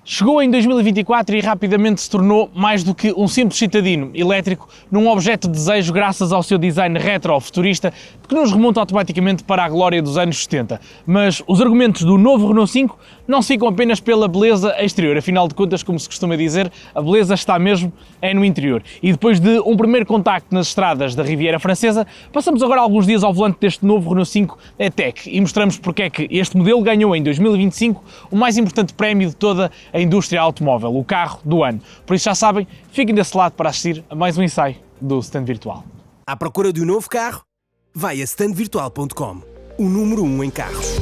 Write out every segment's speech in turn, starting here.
Chegou em 2024 e rapidamente se tornou mais do que um simples citadino elétrico num objeto de desejo graças ao seu design retro-futurista que nos remonta automaticamente para a glória dos anos 70. Mas os argumentos do novo Renault 5 não se ficam apenas pela beleza exterior, afinal de contas, como se costuma dizer, a beleza está mesmo no interior. E depois de um primeiro contacto nas estradas da Riviera Francesa, passamos agora alguns dias ao volante deste novo Renault 5 E-Tech e mostramos porque é que este modelo ganhou em 2025 o mais importante prémio de toda a indústria automóvel, o carro do ano. Por isso já sabem, fiquem desse lado para assistir a mais um ensaio do Stand Virtual. À procura de um novo carro? Vai a standvirtual.com, o número 1 em carros.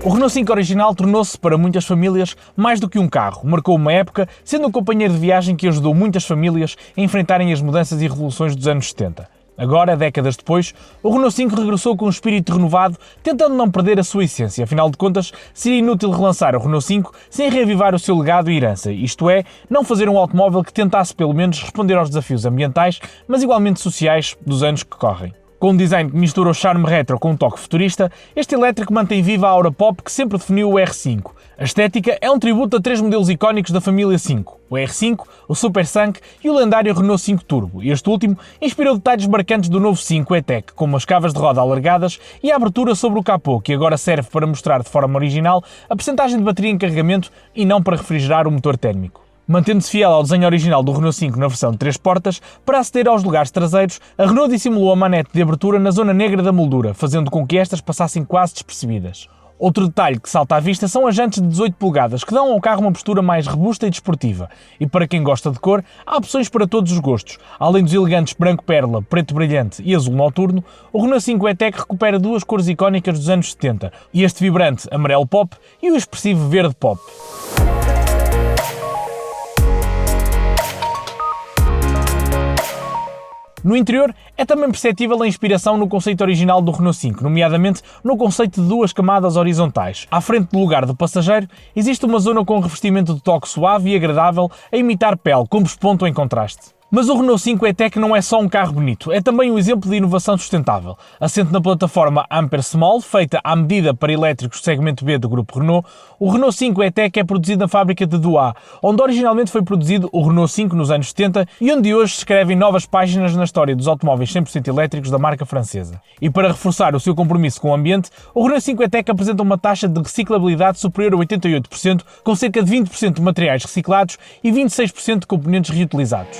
O Renault 5 original tornou-se, para muitas famílias, mais do que um carro. Marcou uma época, sendo um companheiro de viagem que ajudou muitas famílias a enfrentarem as mudanças e revoluções dos anos 70. Agora, décadas depois, o Renault 5 regressou com um espírito renovado, tentando não perder a sua essência. Afinal de contas, seria inútil relançar o Renault 5 sem reavivar o seu legado e herança, isto é, não fazer um automóvel que tentasse pelo menos responder aos desafios ambientais, mas igualmente sociais dos anos que correm. Com um design que mistura o charme retro com um toque futurista, este elétrico mantém viva a aura pop que sempre definiu o R5. A estética é um tributo a três modelos icónicos da família 5, o R5, o Super Sank e o lendário Renault 5 Turbo. Este último inspirou detalhes marcantes do novo 5 E-Tech, como as cavas de roda alargadas e a abertura sobre o capô, que agora serve para mostrar de forma original a percentagem de bateria em carregamento e não para refrigerar o motor térmico. Mantendo-se fiel ao desenho original do Renault 5 na versão de 3 portas, para aceder aos lugares traseiros, a Renault dissimulou a manete de abertura na zona negra da moldura, fazendo com que estas passassem quase despercebidas. Outro detalhe que salta à vista são as jantes de 18 polegadas, que dão ao carro uma postura mais robusta e desportiva. E para quem gosta de cor, há opções para todos os gostos. Além dos elegantes branco perla, preto brilhante e azul noturno, o Renault 5 E-Tech recupera duas cores icónicas dos anos 70, e este vibrante amarelo pop e o expressivo verde pop. No interior, é também perceptível a inspiração no conceito original do Renault 5, nomeadamente no conceito de duas camadas horizontais. À frente do lugar do passageiro, existe uma zona com um revestimento de toque suave e agradável a imitar pele, com pesponto em contraste. Mas o Renault 5 E-Tech não é só um carro bonito, é também um exemplo de inovação sustentável. Assente na plataforma Ampere Small, feita à medida para elétricos do segmento B do grupo Renault, o Renault 5 E-Tech é produzido na fábrica de Douai, onde originalmente foi produzido o Renault 5 nos anos 70 e onde hoje se escrevem novas páginas na história dos automóveis 100% elétricos da marca francesa. E para reforçar o seu compromisso com o ambiente, o Renault 5 E-Tech apresenta uma taxa de reciclabilidade superior a 88%, com cerca de 20% de materiais reciclados e 26% de componentes reutilizados.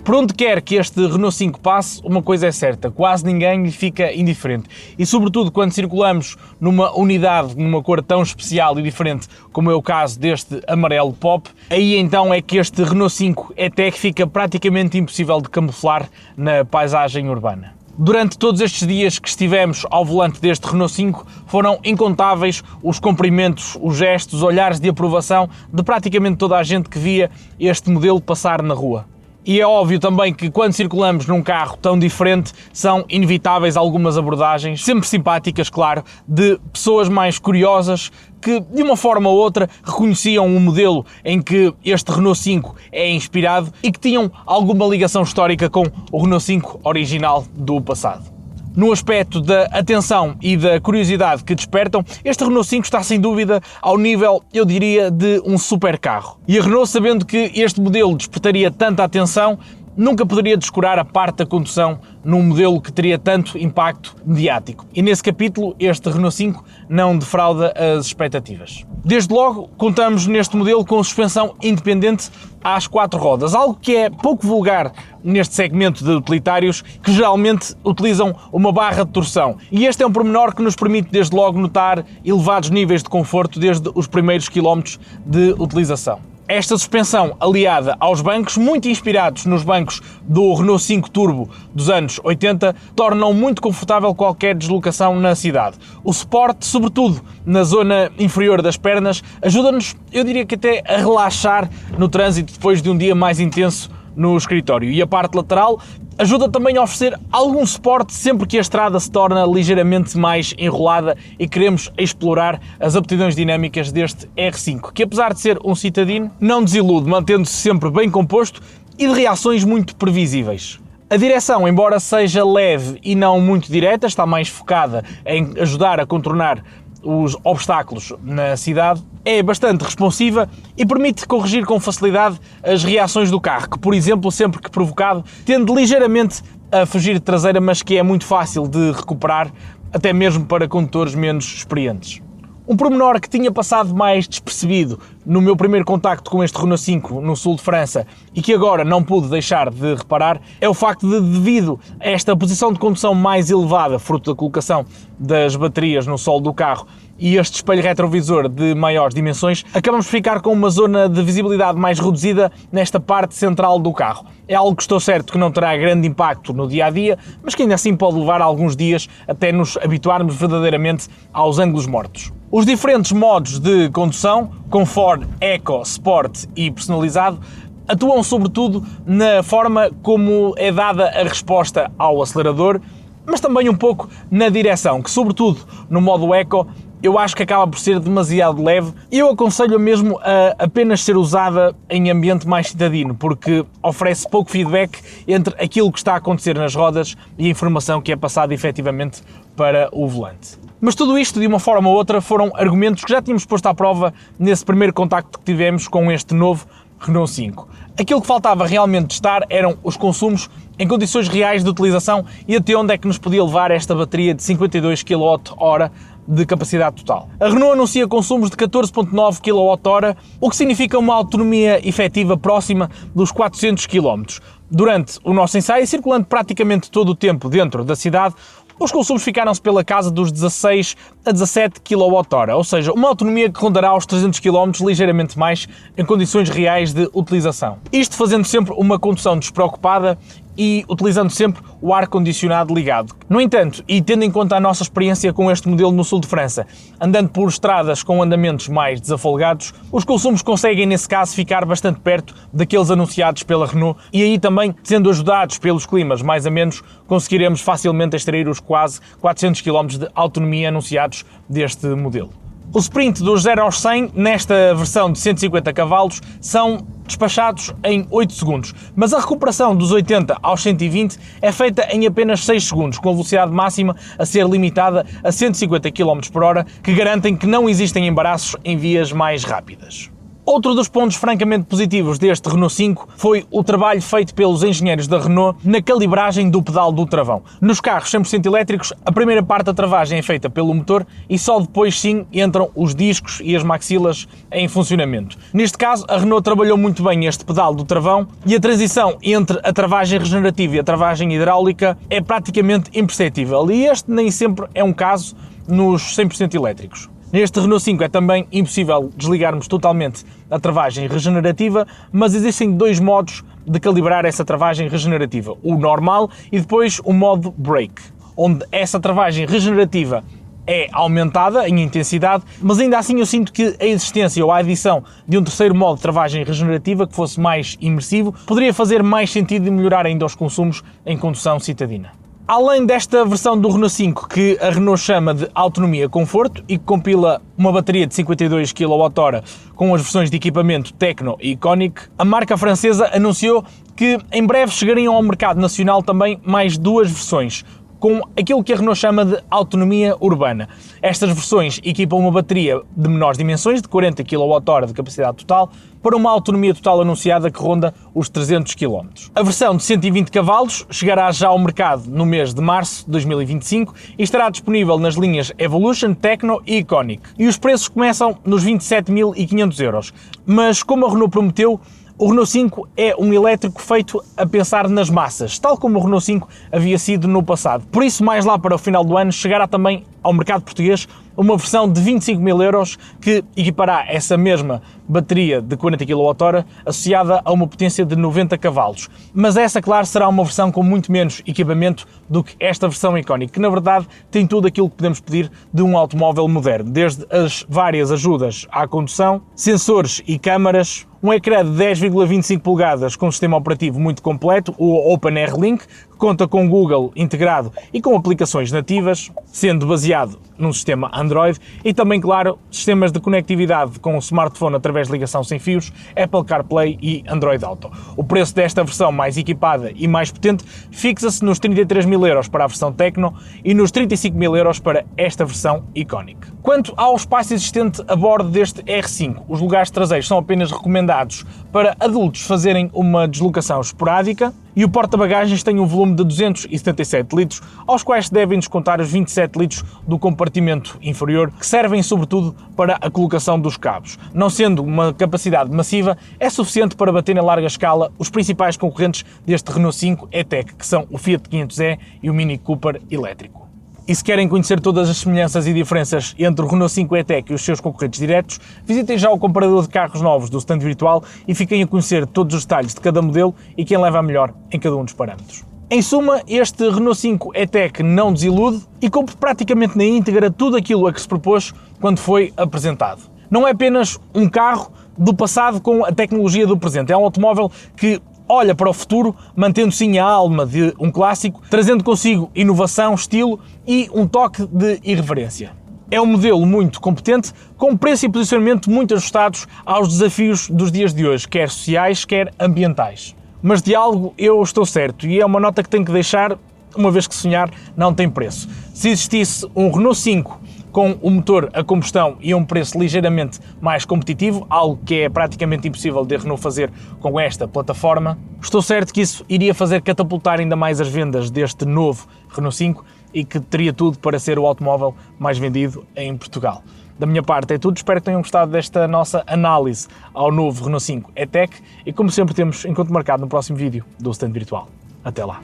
Por onde quer que este Renault 5 passe, uma coisa é certa, quase ninguém lhe fica indiferente. E sobretudo quando circulamos numa unidade, numa cor tão especial e diferente como é o caso deste amarelo pop, aí então é que este Renault 5 E-Tech fica praticamente impossível de camuflar na paisagem urbana. Durante todos estes dias que estivemos ao volante deste Renault 5, foram incontáveis os cumprimentos, os gestos, os olhares de aprovação de praticamente toda a gente que via este modelo passar na rua. E é óbvio também que quando circulamos num carro tão diferente, são inevitáveis algumas abordagens, sempre simpáticas, claro, de pessoas mais curiosas que, de uma forma ou outra, reconheciam o modelo em que este Renault 5 é inspirado e que tinham alguma ligação histórica com o Renault 5 original do passado. No aspecto da atenção e da curiosidade que despertam, este Renault 5 está sem dúvida ao nível, eu diria, de um super carro. E a Renault, sabendo que este modelo despertaria tanta atenção, nunca poderia descurar a parte da condução num modelo que teria tanto impacto mediático. E nesse capítulo, este Renault 5 não defrauda as expectativas. Desde logo, contamos neste modelo com suspensão independente às 4 rodas, algo que é pouco vulgar neste segmento de utilitários que geralmente utilizam uma barra de torção. E este é um pormenor que nos permite desde logo notar elevados níveis de conforto desde os primeiros quilómetros de utilização. Esta suspensão, aliada aos bancos, muito inspirados nos bancos do Renault 5 Turbo dos anos 80, tornam muito confortável qualquer deslocação na cidade. O suporte, sobretudo na zona inferior das pernas, ajuda-nos, eu diria que até a relaxar no trânsito depois de um dia mais intenso no escritório. E a parte lateral ajuda também a oferecer algum suporte sempre que a estrada se torna ligeiramente mais enrolada e queremos explorar as aptidões dinâmicas deste R5, que apesar de ser um citadino, não desilude, mantendo-se sempre bem composto e de reações muito previsíveis. A direção, embora seja leve e não muito direta, está mais focada em ajudar a contornar os obstáculos na cidade, é bastante responsiva e permite corrigir com facilidade as reações do carro, que, por exemplo, sempre que provocado, tende ligeiramente a fugir de traseira, mas que é muito fácil de recuperar, até mesmo para condutores menos experientes. Um pormenor que tinha passado mais despercebido no meu primeiro contacto com este Renault 5 no sul de França e que agora não pude deixar de reparar é o facto de, devido a esta posição de condução mais elevada, fruto da colocação das baterias no solo do carro e este espelho retrovisor de maiores dimensões, acabamos por ficar com uma zona de visibilidade mais reduzida nesta parte central do carro. É algo que estou certo que não terá grande impacto no dia-a-dia, mas que ainda assim pode levar alguns dias até nos habituarmos verdadeiramente aos ângulos mortos. Os diferentes modos de condução, Comfort, Eco, Sport e Personalizado, atuam sobretudo na forma como é dada a resposta ao acelerador, mas também um pouco na direção, que sobretudo no modo Eco eu acho que acaba por ser demasiado leve e eu aconselho mesmo a apenas ser usada em ambiente mais citadino, porque oferece pouco feedback entre aquilo que está a acontecer nas rodas e a informação que é passada efetivamente para o volante. Mas tudo isto, de uma forma ou outra, foram argumentos que já tínhamos posto à prova nesse primeiro contacto que tivemos com este novo Renault 5. Aquilo que faltava realmente testar eram os consumos em condições reais de utilização e até onde é que nos podia levar esta bateria de 52 kWh de capacidade total. A Renault anuncia consumos de 14,9 kWh, o que significa uma autonomia efetiva próxima dos 400 km. Durante o nosso ensaio, circulando praticamente todo o tempo dentro da cidade, os consumos ficaram-se pela casa dos 16 a 17 kWh, ou seja, uma autonomia que rondará os 300 km, ligeiramente mais, em condições reais de utilização. Isto fazendo sempre uma condução despreocupada e utilizando sempre o ar-condicionado ligado. No entanto, e tendo em conta a nossa experiência com este modelo no sul de França, andando por estradas com andamentos mais desafolgados, os consumos conseguem nesse caso ficar bastante perto daqueles anunciados pela Renault e aí também, sendo ajudados pelos climas mais amenos, conseguiremos facilmente extrair os quase 400 km de autonomia anunciados deste modelo. O sprint dos 0 aos 100, nesta versão de 150 cavalos, são despachados em 8 segundos, mas a recuperação dos 80 aos 120 é feita em apenas 6 segundos, com a velocidade máxima a ser limitada a 150 km/h, que garantem que não existem embaraços em vias mais rápidas. Outro dos pontos francamente positivos deste Renault 5 foi o trabalho feito pelos engenheiros da Renault na calibragem do pedal do travão. Nos carros 100% elétricos, a primeira parte da travagem é feita pelo motor e só depois sim entram os discos e as maxilas em funcionamento. Neste caso, a Renault trabalhou muito bem este pedal do travão e a transição entre a travagem regenerativa e a travagem hidráulica é praticamente imperceptível e este nem sempre é um caso nos 100% elétricos. Neste Renault 5 é também impossível desligarmos totalmente a travagem regenerativa, mas existem dois modos de calibrar essa travagem regenerativa, o normal e depois o modo brake, onde essa travagem regenerativa é aumentada em intensidade, mas ainda assim eu sinto que a existência ou a adição de um terceiro modo de travagem regenerativa que fosse mais imersivo poderia fazer mais sentido e melhorar ainda os consumos em condução citadina. Além desta versão do Renault 5 que a Renault chama de Autonomia Conforto e que compila uma bateria de 52 kWh com as versões de equipamento Tecno e Iconic, a marca francesa anunciou que em breve chegariam ao mercado nacional também mais duas versões, com aquilo que a Renault chama de autonomia urbana. Estas versões equipam uma bateria de menores dimensões, de 40 kWh de capacidade total, para uma autonomia total anunciada que ronda os 300 km. A versão de 120 cavalos chegará já ao mercado no mês de março de 2025 e estará disponível nas linhas Evolution, Tecno e Iconic. E os preços começam nos 27.500 €. Mas como a Renault prometeu, o Renault 5 é um elétrico feito a pensar nas massas, tal como o Renault 5 havia sido no passado. Por isso, mais lá para o final do ano, chegará também ao mercado português uma versão de 25.000 € que equipará essa mesma bateria de 40 kWh associada a uma potência de 90 cavalos. Mas essa, claro, será uma versão com muito menos equipamento do que esta versão Iconic, que na verdade tem tudo aquilo que podemos pedir de um automóvel moderno, desde as várias ajudas à condução, sensores e câmaras, Um ecrã de 10,25 polegadas com um sistema operativo muito completo, o OpenR Link, que conta com Google integrado e com aplicações nativas, sendo baseado num sistema Android, e também, claro, sistemas de conectividade com o smartphone através de ligação sem fios, Apple CarPlay e Android Auto. O preço desta versão mais equipada e mais potente fixa-se nos 33.000 euros para a versão Tecno e nos 35.000 euros para esta versão Iconic. Quanto ao espaço existente a bordo deste R5, os lugares traseiros são apenas recomendados para adultos fazerem uma deslocação esporádica e o porta-bagagens tem um volume de 277 litros, aos quais se devem descontar os 27 litros do compartimento inferior, que servem sobretudo para a colocação dos cabos. Não sendo uma capacidade massiva, é suficiente para bater em larga escala os principais concorrentes deste Renault 5 E-Tech, que são o Fiat 500e e o Mini Cooper elétrico. E se querem conhecer todas as semelhanças e diferenças entre o Renault 5 E-Tech e os seus concorrentes diretos, visitem já o comparador de carros novos do stand virtual e fiquem a conhecer todos os detalhes de cada modelo e quem leva a melhor em cada um dos parâmetros. Em suma, este Renault 5 E-Tech não desilude e cumpre praticamente na íntegra tudo aquilo a que se propôs quando foi apresentado. Não é apenas um carro do passado com a tecnologia do presente, é um automóvel que olha para o futuro, mantendo sim a alma de um clássico, trazendo consigo inovação, estilo e um toque de irreverência. É um modelo muito competente, com preço e posicionamento muito ajustados aos desafios dos dias de hoje, quer sociais, quer ambientais. Mas de algo eu estou certo, e é uma nota que tenho que deixar, uma vez que sonhar não tem preço. Se existisse um Renault 5 com o motor a combustão e a um preço ligeiramente mais competitivo, algo que é praticamente impossível de Renault fazer com esta plataforma, estou certo que isso iria fazer catapultar ainda mais as vendas deste novo Renault 5 e que teria tudo para ser o automóvel mais vendido em Portugal. Da minha parte é tudo, espero que tenham gostado desta nossa análise ao novo Renault 5 E-Tech e, como sempre, temos encontro marcado no próximo vídeo do Stand Virtual. Até lá!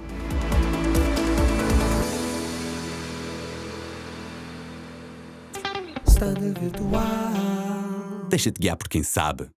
Deixa-te guiar por quem sabe.